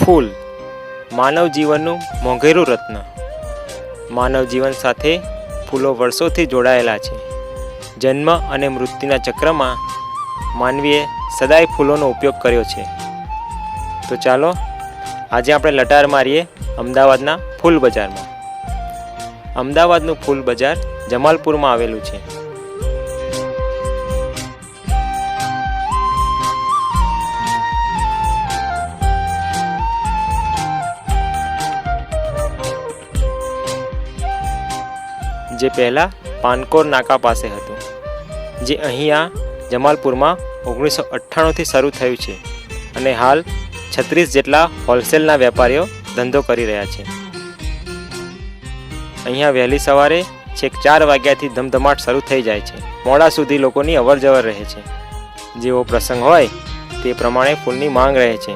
ફૂલ માનવ જીવનનું મોંઘેરું રત્ન. માનવ જીવન સાથે ફૂલો વર્ષોથી જોડાયેલા છે. જન્મ અને મૃત્યુના ચક્રમાં માનવીએ સદાય ફૂલોનો ઉપયોગ કર્યો છે. તો ચાલો આજે આપણે લટાર મારીએ અમદાવાદના ફૂલ બજારમાં. અમદાવાદનું ફૂલ બજાર જમાલપુરમાં આવેલું છે. જે પહેલાં પાનકોર નાકા પાસે હતું, જે અહીંયા જમાલપુરમાં 1998થી શરૂ થયું છે અને હાલ 36 જેટલા હોલસેલના વેપારીઓ ધંધો કરી રહ્યા છે. અહીંયા વહેલી સવારે છેક 4 વાગ્યાથી ધમધમાટ શરૂ થઈ જાય છે. મોડા સુધી લોકોની અવરજવર રહે છે. જેવો પ્રસંગ હોય તે પ્રમાણે ફૂલની માંગ રહે છે.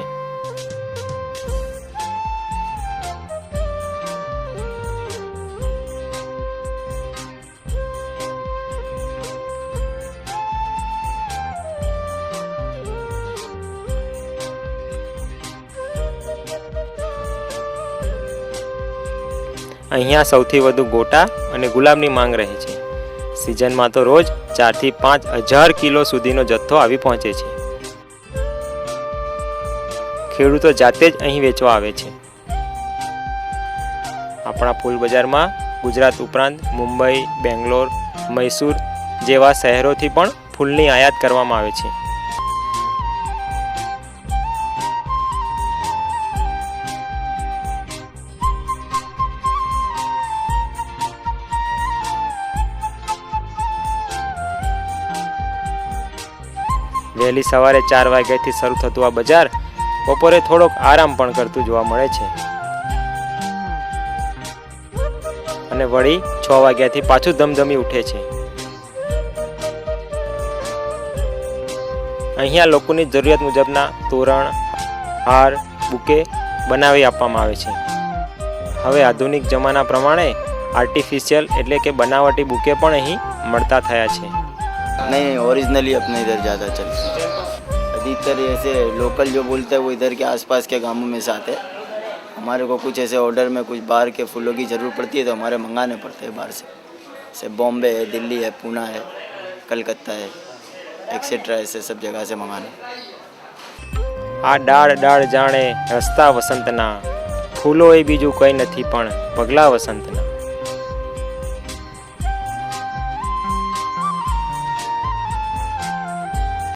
અહીંયા સૌથી વધુ ગોટા અને ગુલાબની માંગ રહે છે. સિઝનમાં તો રોજ 4 થી 5 હજાર કિલો સુધીનો જથ્થો આવી પહોંચે છે. ખેડૂતો જાતે જ અહીં વેચવા આવે છે. આપણા ફૂલ બજારમાં ગુજરાત ઉપરાંત મુંબઈ, બેંગ્લોર, મૈસૂર જેવા શહેરોથી પણ ફૂલની આયાત કરવામાં આવે છે. વહેલી સવારે 4 વાગ્યાથી શરૂ થતું આ બજાર બપોરે થોડોક આરામ પણ કરતું જોવા મળે છે અને વળી 6 વાગ્યાથી પાછું ધમધમી ઉઠે છે. અહીંયા લોકોની જરૂરિયાત મુજબના તોરણ, હાર, બુકે બનાવી આપવામાં આવે છે. હવે આધુનિક જમાના પ્રમાણે આર્ટિફિશિયલ એટલે કે બનાવટી બુકે પણ અહીં મળતા થયા છે. नहीं, ओरिजिनली अपने इधर ज़्यादा चलते हैं. अधिकतर ऐसे लोकल जो बोलते हैं वो इधर के आसपास के गांवों में से आते हैं. हमारे को कुछ ऐसे ऑर्डर में कुछ बाहर के फूलों की ज़रूरत पड़ती है तो हमारे मंगाने पड़ते हैं बाहर से. जैसे बॉम्बे है, दिल्ली है, पूना है, कलकत्ता है, एक्सेट्रा ऐसे सब जगह से मंगाने. આ ડાળ ડાળ જાણે રસ્તા વસંતના, ફૂલો એ બીજું કંઈ નથી પણ પગલા વસંતના.